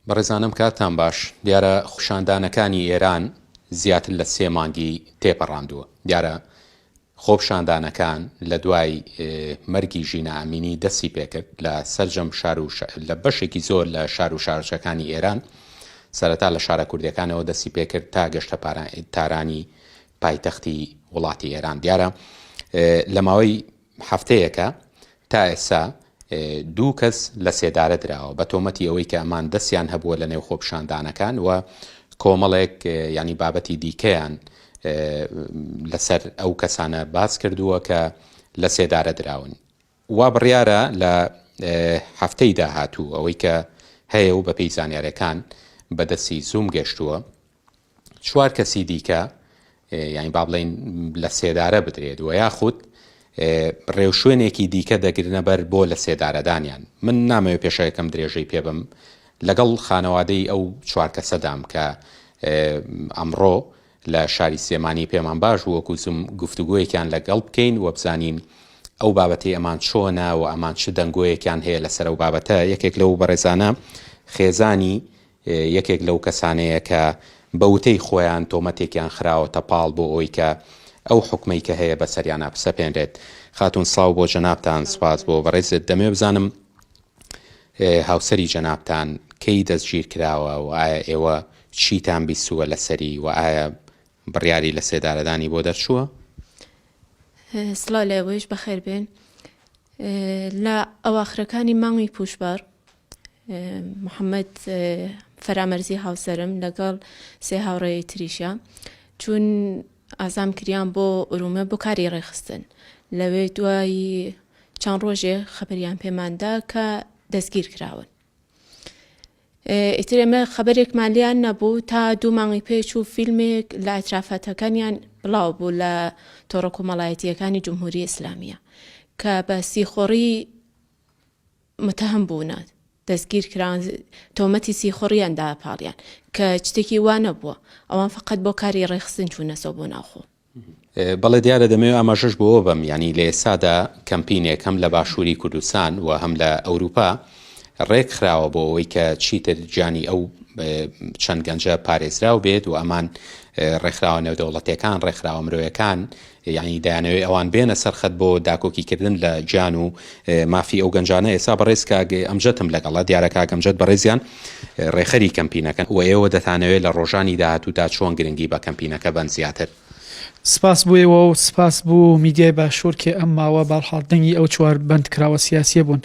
بەڕێزانم کاتان باش. دیارە خۆپیشاندانەکانی ئێران زیاتر لە 3 مانگی تێپەڕاندووە. دیارە خۆپیشاندانەکان لە دوای مەرگی ژینە ئامینی دەستی پێکرد لە سەرجەم لە بەشێکی زۆر لە شار و شارچەکانی ئێران، سەرەتا لە شارە کوردەکانەوە دەستی پێکرد تا گەشتە تارانی پایتەختی وڵاتی ئێران. دیارە لە ماوەی هەفتەیەکە تا ئێستا 2 کەس لە سێدارە دراوە بە تۆمەتی ئەوەی کە ئەمان دەستیان هەبووە لە نێو خۆپیشاندانەکان و کۆمەڵێک ینی بابەتی دیکەیان لەسەر ئەو کەسانە باس کردووە کە لە سێدارە دراون. وا بڕیارە لە هەفتەی داهاتوو ئەوەی کە هەیە و بە پێی زانیاریەکان بەدەستی زووم گەشتووە 4 کەسی دیکە یعنی با بڵێن لە سێدارە بدرێت و یاخود ڕێوشوێنێکی دیکە دەگرنە بەر بۆ لە سێدارەدانیان. من نامەوێت پێشەکەم درێژەی پێ بم لەگەڵ خانەوادەی ئەو 4 کەسەدام کە ئەمڕۆ لە شاری سێمانی پێمان باش وەکو زوم گفتوگویەکیان لەگەڵ بکەین و بزانین ئەو بابەتی ئەمان چۆنە و ئەمان چ دەنگۆیەکیان هەیە لەسەر ئەو بابەتە. یەکێک لەو بەڕێزانە خێزانی یەکێک لەو کەسانەیە کە بەوتەی خۆیان تۆمەتێکیان خراوە تەپاڵ بۆ ئەوی کە ئەو حکمەی کە هەیە بەسەریانە بسەپێنرێت. خاتون سڵاو بۆ جەنابتان، سپاس بۆ بەڕێزت. دەمێ بزانم هاوسەری جەنابتان کەی دەستگیر کراوە و ئایا ئێوە چیتان بیستووە لەسەری و ئایا بڕیاری لە سێدارەدانی بۆ دەرچووە؟ سڵاو لێوەش بەخێر بێن. لە ئەواخرەکانی مانگی پوشبەر محەممەد فەرامەرزی هاوسەرم لەگەڵ 3 هاوڕێی تریشە چون ئازام کریان بۆ ئورومە بۆ کاری ڕێخستن. لەوێ دوایی چەند ڕۆژێ خەبەریان پێماندا کە دەستگیر کراون. ئیتر ئێمە خەبەرێکمان لیان نەبوو تا 2 مانگی پێچ و فیلمێک لە ئەترافەتەکانیان بڵاو بوو لە تۆڕە کۆمەڵایەتیەکانی جمهوری ئیسلامیە کە بە سیخۆڕی متهم بوونە، دەستگیر کران، تۆمەتی سیخۆڕیاندا پاڵیان کە شتێکی وانە بووە، ئەوان فقط بۆ کاری ڕێخستن چوونەسەوە بۆ ناوخۆ. بەڵێ دیارە دەمەوێت ئاماژەش بۆەوە بم، ینی لە ئێستادا کەمپینێک هەم لە باشووری کوردستان و هەم لە ئەوروپا ڕێک خراوە بۆ ئەوەی کە چیتر گیانی ئەو چەند گەنجە پارێزراو بێت و ئەمان ڕێکخراوە نێودەوڵەتیەکان ڕێکخراوە مرۆیەکان یعنی دایانەوێت ئەوان بێنە سەرخەت بۆ داکۆکیکردن لە گیان و مافی ئەو گەنجانە. ئێستا بەڕێز کاگە ئەمجەتم لەگەڵە دیارە کاک ئەمجەد بەڕێزیان ڕێخەری کەمپینەکەن و ئێوە دەتانەوێت لە ڕۆژانی داهاتوودا چۆن گرنگی بە کەمپینەکە بەن زیاتر. سپاس بوویەوە و سپاس بوو میدیای باشوور کە ئەم ماوە باڵحاڵدەنگی ئەو 4 بەندکراوە سیاسیە بوون.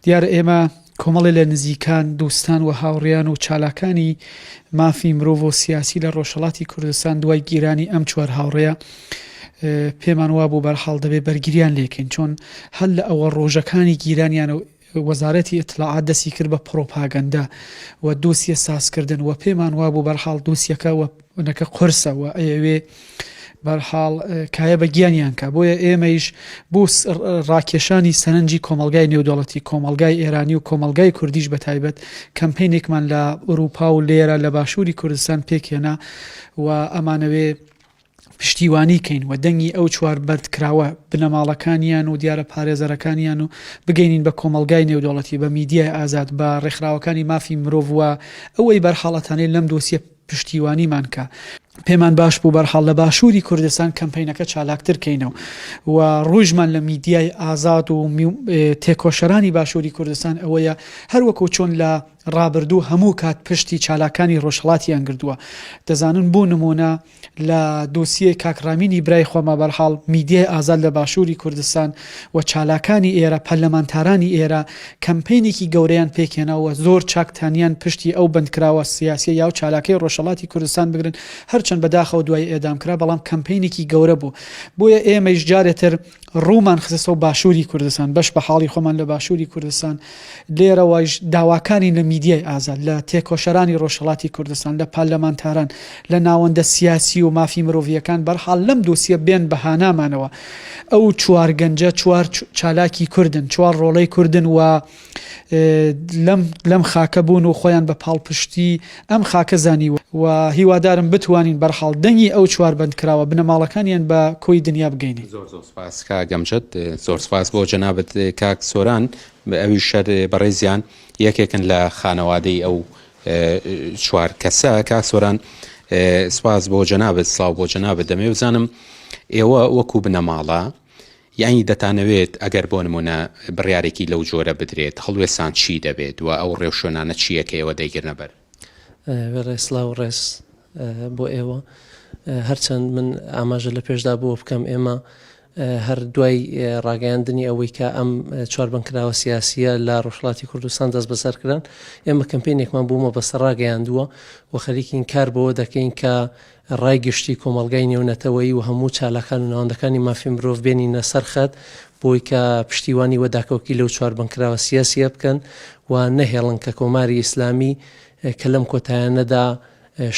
دیارە ئێمە کۆمەڵی لە نزیکان دووستان و هاوڕێیان و چالاکانی مافی مرۆڤ و سیاسی لە ڕۆژهەڵاتی کوردستان دوای گیرانی ئەم 4 هاوڕێیە پێمان وا بوو بەرحاڵ دەبێ بەرگریان لێکن، چۆن هەل لە ئەوە ڕۆژەکانی گیرانیان و وەزارەتی ئیتلاعات دەستی کرد بە پرۆپاگەندا و دووسیە سازکردن و پێمان وا بوو بەرحاڵ دووسیەکە وەنەکە قرسە و ئەوێ بەرحاڵ کایە بە گیانیان کە بۆیە ئێمەیش بوو ڕاکێشانی سەرنجی کۆمەلگای نێودەوڵەتی، کۆمەلگای ئێرانی و کۆمەلگای کوردیش بە تایبەت کەمپینێکمان لە ئوروپا و لێرە لە باشووری کوردستان پێکێنا و ئەمانەوێ پشتیوانی کەین و دەنگی ئەو 4 بەردکراوە بنەماڵەکانیان و دیارە پارێزەرەکانیان و بگەینین بە کۆمەلگای نێودەوڵەتی، بە میدیای ئازاد، بە ڕێکخراوەکانی مافی مرۆڤ و ئەوەی بەرحاڵەتانەی لەم دۆسیە پشتیوانیمان کە پێمان باش بوو بەرحاڵ لە باشووری کوردستان کەمپینەکە چالاکتر کەینەوە و ڕۆژمان لە میدیای ئازاد و تێکۆشەرانی باشووری کوردستان ئەوەیە هەروەکو چۆن لە ڕابردوو هەموو کات پشتی چالاکانی ڕۆژهەڵاتیان گردووە. دەزانن بوو نمونە لە دۆسیە کاکرامینی برای خۆمە بەرحاڵ میدیای ئازاد لە باشووری کوردستان و چالاکانی ئێرە پەرلەمانتارانی ئێرە کەمپینێکی گەورەیان پێکێناوە زۆر چاکتانیان پشتی ئەو بەندکراوە سیاسی یا و چالاکەی ڕۆژهەڵاتی کوردستان بگرن، هەرچەند بەداخەوە دوای ئێدام کرا بەڵام کەمپینێکی گەورە بوو. بۆیە ئێمەش جارێتر ڕوومان خستەوە باشووری کوردستان، بەش بە حاڵی خۆمان لە باشووری کوردستان لێرەوەش داواکانی لە میدیای ئازاد، لە تێکۆشەرانی ڕۆژهەڵاتی کوردستان، لە پارلەمانتاران، لە ناوەندە سیاسی و مافی مرۆڤیەکان بەرحاڵ لەم دۆسیە بێن بەهانامانەوە. ئەو 4 گەنجە 4 چالاکی کوردن، 4 ڕۆڵەی کوردن و لەم خاکە بوون و خۆیان بە پاڵپشتی ئەم خاکە زانیوە و هیوادارم بتوانین بەرحاڵ دەنگی ئەو 4 بەندکراوە بنەماڵەکانیان بە کۆی دنیا بگەینی. زۆر سپاس کاک ئەمجەد، زۆر سپاس بۆ جەنابەت کاک سۆران. ئەوی شەر بەڕێزیان یەکێکن لە خانەوادەی ئەو چوار کەسە کاسۆران سپاس بۆ جەنابەت سڵاو بۆ جەنابەت دەمێ بزانم ئێوە وەکو بنەماڵە یانی دەتانەوێت ئەگەر بۆ نمونە بڕیارێکی لەو جۆرە بدرێت هەڵوێسان چی دەبێت و ئەو ڕێوشۆنانە چییە کە ئێوە دەیگرنە بەر ڕێسلااو ڕێز بۆ ئێوە هەرچەند من ئاماژە لە پێشدا بۆ بکەم ئێمە هەر دوای ڕاگەیاندنی ئەوەی کە ئەم چواربەنکراوە سیاسیە لە ڕۆژهەڵاتی کوردستان دەست بەسەرکردن ئێمە کەمپینێکمان بوومە بەسەر ڕاگەیاندووە و خەریکین کار بەوە دەکەین کە ڕای گشتی کۆمەڵگای نێونەتەوەی و هەموو چالاکان و ناوەندەکانی مافی مرۆڤ بێنینە سەرخەت بۆی کە پشتیوانی وەداکەوکی لەو چواربەنکراوە سیاسیە بکەن و نەهێڵن کە کۆماری ئیسلامی کە لەم کۆتایانەدا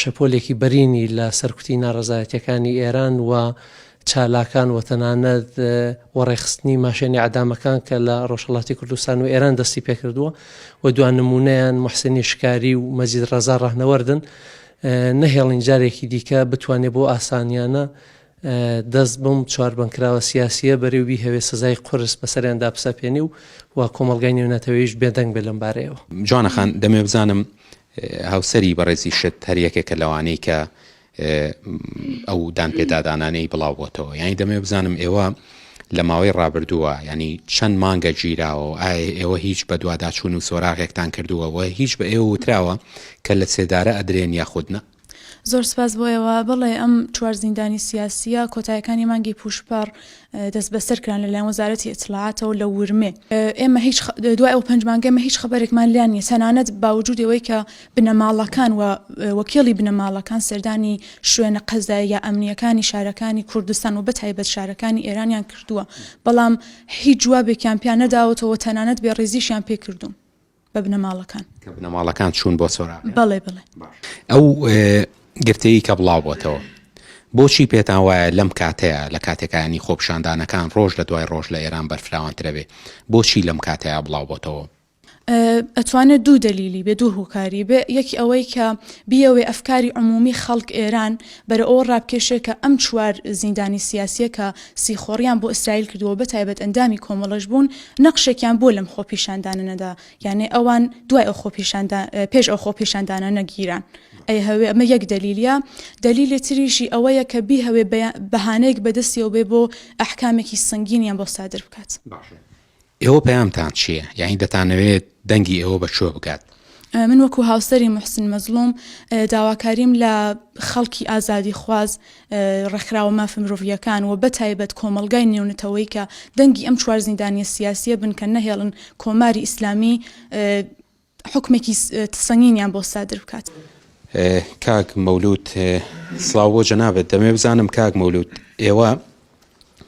شەپۆلێکی بەرینی لە سەرکوتی ناڕەزایەتیەکانی ئێران و چالاکان و تەنانەت وەڕێخستنی ماشێنی عەدامەکان کە لە ڕۆژهەڵاتی کوردستان و ئێران دەستی پێکردووە و دوان نمونەیان موحسینی شکاری و مەجید ڕەزا ڕاهنەوەردن نەهێڵین جارێکی دیکە بتوانێت بۆ ئاسانیانە دەست بم چواربەنکراوە سیاسیە بەرەوبی هەوێ سزای قورس بەسەریان داپسەپێنی و کۆمەڵگای نێونەتەوەیش بێدەنگ بێ لەم بارەیەوە. جوانەخان دەمێ بزانم هاوسەری بەڕێزی شت هەر یەکێکە لەوانەی کە ئەو دانپێدادانانەی بڵاو بۆتەوە یانی دەمێ بزانم ئێوە لە ماوەی ڕابردووە ینی چەند مانگە گیراوە ئایا ئێوە هیچ بە دوواداچوون و سۆراغێکتان کردووەوە هیچ بە ئێوە وتراوە کە لە سێدارە ئەدرێن یاخودنە زۆر سپاس بۆیەوە بڵێ ئەم چوار زیندانی سیاسیە کۆتایەکانی مانگی پوشپەر دەست بەسەرکران لەلایەن وەزارەتی ئیتلاعاتەوە لە ورمێ ئێمە هیچ دوای ئەو پەنج مانگەمە هیچ خەبەرێکمان لیان نیە تەنانەت باوجود ئەوەی کە بنەماڵەکان و وەکیڵی بنەماڵەکان سەردانی شوێنە قەزاییە ئەمنیەکانی شارەکانی کوردستان و بەتایبەت شارەکانی ئێرانیان کردووە بەڵام هیچ جوابێکیان پیان نەداوەتەوە تەنانەت بێڕێزیشیان پێ کردوم بە بنەماڵەکان کە بنەماڵەکان چوون بۆ سۆراغ بەڵێ بڵێ ئەو گرتەیە کە بڵاو بۆتەوە بۆچی پێتان وایە لەم کاتەیە لە کاتێکانی خۆپشاندانەکان ڕۆژ لە دوای ڕۆژ لە ئێران بەرفراوانترەبێ بۆچی لەم کاتەیە بڵاو بۆتەوە ئەتوانێت دوو دلیلی بێ دوو هۆکاری بێ یەکی ئەوەی کە بیەوێ ئەفکاری عمومی خەڵک ئێران بەرە ئەوە ڕابکێشێ کە ئەم چوار زیندانی سیاسیە کە سیخۆڕیان بۆ ئیسرائیل کردووە بەتایبەت ئەندامی کۆمەڵەش بوون نەقشێکیان بۆ لەم خۆپیشاندانەدا یعنی ئەوان دوای ئەو پێش ئەو خۆپیشاندانە نەگیران ئەی هەوێ ئەمە یەک دلیلیە دلیلی تریشی ئەوەیە کە بی هەوێ بەهانەیەک بەدەستیەوە بێ بۆ ئەحکامێکی سنگینیان بۆ سادر بکات ئێوە پەیامتان چییە یعنی دەتانەوێت دەنگی ئێوە بە چۆ بکات من وەکو هاوسەری محسن مەزلوم داواکاریم لە خەڵکی ئازادی خواز ڕێکخراوە مافی مرۆڤیەکان و بەتایبەت کۆمەڵگای نێونەتەوەی کە دەنگی ئەم چوار زیندانیە سیاسیە بن کە نەهێڵن کۆماری ئیسلامی حکمێکی سەنگینیان بۆ سادر بکات. کاک مەولود سڵاو بۆ جەنابەت دەمێ بزانم کاک مەولود ئێوە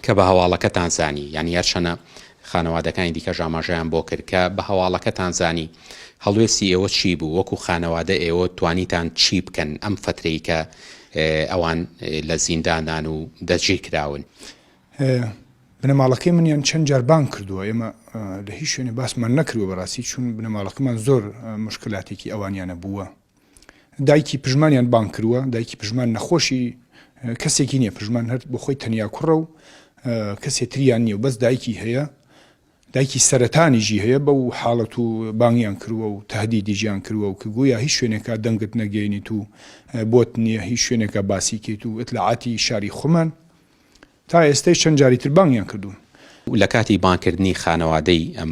کە بە هەواڵەکەتان زانی یعنی هەرچەنە خانەوادەکانی دیکە ژاماژەیان بۆ کرد کە بە هەواڵەکەتان زانی هەڵوێستی ئێوە چی بوو وەکو خانەوادە ئێوە توانیتان چی بکەن ئەم فترەی کە ئەوان لە زیندانان و دەستگیر کراون بنەماڵەکەی منیان چەند جار بان کردووە ئێمە لە هیچ شوێنێ باسمان نەکردووە بەڕاستی چون بنەماڵەکەمان زۆر مشکلاتێکی ئەوانیانە بووە دایکی پژمانیان بان کردووە دایکی پژمان نەخۆشی کەسێکی نییە پژمان هەر بۆ خۆی تەنیا کوڕە و کەسێ تریان نییە و بەس دایکی هەیە دایکی سەرەتانیژی هەیە بەو حاڵەت و بانگیان کردووە و تهدیدی ژیان کردووە و کە گویا هیچ شوێنێکا دەنگت نەگەینیت و بۆت نییە هیچ شوێنێکە باسی کێت و ئەتلاعاتی شاری خۆمان تا ئێستای چەند جاری تر بانگیان کردوون لە کاتی بانکردنی خانەوادەی ئەم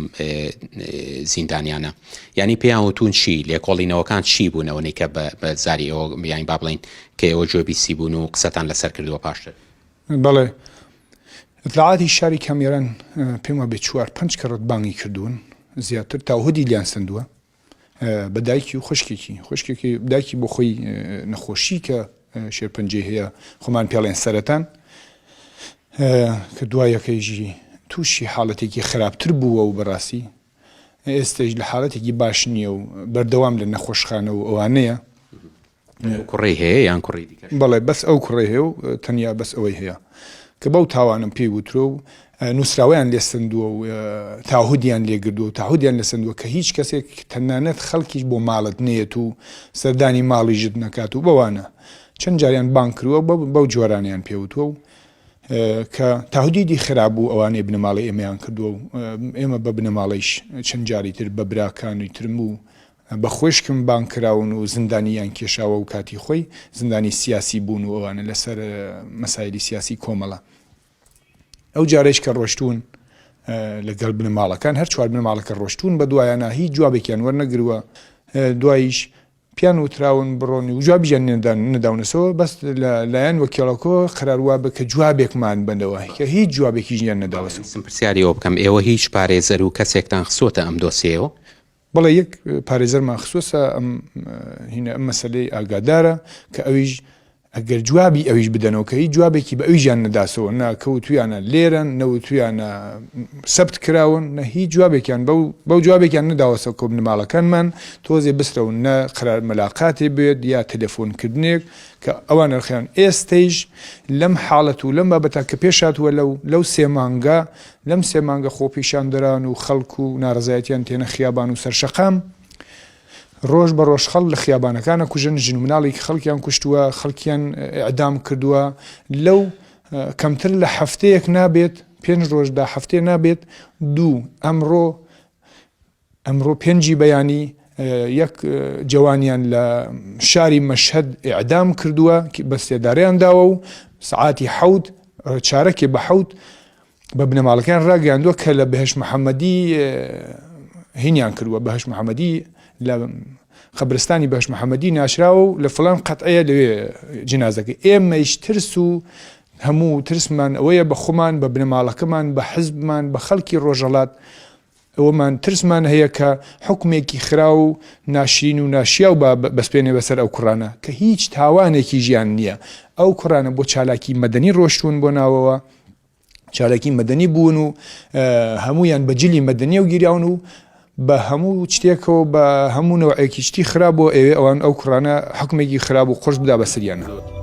زیندانیانە یعنی پێیان وتون چی لێکۆڵینەوەکان چی بوونەوەی کە بە زاری ئەوە بیان با بڵین کە ئێوە جۆبیسی بوون و قسەتان لەسەر کردووە پاشتر بەڵێ ئەتلاعاتی شاری کامیێران پێم وابێ 4-5 کەڕەت بانگی کردوون زیاتر تاوهدی لیان سندووە بە دایکی و خوشکێکی دایکی بۆ خۆی نەخۆشی کە شێرپەنجێ هەیە خۆمان پێڵێن سەرەتان کە دوایەکەیژی تووشی حاڵەتێکی خراپتر بووە و بەڕاستی ئێستش لە حاڵەتێکی باش نییە و بەردەوام لە نەخۆشخانە و ئەوانەیە کوڕی هەیە یان کوڕی دیکە بەڵێ بەس ئەو کوڕی هەیە و تەنیا بەس ئەوەی هەیە کە بەو تاوانم پێی وترۆ و نووسراویان لێسندووە و تاهودیان لێگردووە و تاهودیان لەسندووە کە هیچ کەسێک تەنانەت خەڵکیش بۆ ماڵت نێت و سەردانی ماڵی ژت نەکات و بەوانە چەند جاریان بان کردووە بەو جۆرانیان پێوتووە و کە تاهودیدی خراپ بوو ئەوانەی بنەماڵی ئێمەیان کردووە و ئێمە بە بنەماڵیش چەند جاری تر بە براکانی ترم و بە خۆشکم بانکراون و زندانیان کێشاوە و کاتی خۆی زندانی سیاسی بوون و ئەوانە لەسەر مەسایلی سیاسی کۆمەڵە. ئەو جارێک کە ڕۆشتون لەگەڵ بنەماڵەکان هەر چوار بنەماڵەکە ڕۆشتون بە دوایانە هیچ جوابێکیان وەرنەگرووە، دواییش پیان وتراون بڕۆنی و جوابیان نەداونەسەوە، بەس لایەن وەکیڵەکە قەراروە بە کە جوابێکمان بنەوە کە هیچ جوابێکی ژیان نەداوەسە. پرسیاری ئەوە بکەم، ئێوە هیچ پارێزەر و کەسێکتان خسۆتە ئەم دۆسیەوە؟ بەڵێ یەک پارێزەرمان خصوصە هینە ئەم مەسەلەی ئاگادارە کە ئەویش ئەگەر جوابی ئەویش بدەنەوە کە هیچ جوابێکی بە ئەویژیان نەداسەوە، نەکەوتویانە لێرن نەوتویانە سەبت کراون، نە هیچ جوابێکیان بەو جوابێکیان نەداوەسە کۆ بنەماڵەکانمان تۆزێ بسرەون، نە قەرار مەلاقاتێ بێت یا تەلەفۆنکردنێک کە ئەوان نرخیان ئێستەیش لەم حاڵەت و لەم بابەتە کە پێشاتوە لەو سێ مانگە لەم سێ مانگە خۆپیشاندەران و خەڵک و ناڕزایەتیان تێنە خیابان و سەرشەقام ڕۆژ بە ڕۆژ خەڵ لە خیابانەکانە کوژن، ژن و مناڵێکی خەڵکیان کوشتووە، خەڵکیان ئەعدام کردووە. لەو کەمتر لە هەفتەیەک نابێت 5 ڕۆژدا هەفتەیە نابێت دوو ئەمڕۆ 5 بەیانی یەک جوانیان لە شاری مەشهەد ئیعدام کردووە بە سێدارەیان داوە و سعاتی 7 چارەکێ بە 7 بە بنەماڵەکان ڕاگەیاندووە کە لە بەهێشت محەممەدی هینیان کردووە. بەهێشت محەممەدی لە خەبرستانی بەهێشت محەممەدی ناشراوە و لە فڵان قەتعەیە لەوێ جنازەکە. ئێمەش ترس و هەموو ترسمان ئەوەیە بە خۆمان، بە بنەماڵەکەمان، بە حزبمان، بە خەڵکی ڕۆژەڵات ئەوەمان ترسمان هەیە کە حکومێکی خرا و ناشرین و ناشیا و بەسپێنێ بەسەر ئەو کوڕانە کە هیچ تاوانێکی ژیان نییە. ئەو کوڕانە بۆ چالاکی مەدەنی ڕۆشتون بۆ ناوەوە، چالاکی مەدەنی بوون و هەمویان بە جلی مەدەنیە و گیراون و بە هەموو شتێکەوە بە هەموو نەوەیەکی شتی خراپ بۆ ئەوێ ئەوان ئەو کوڕانە حکومێکی خراپ و خۆش بدا بەسەریانە.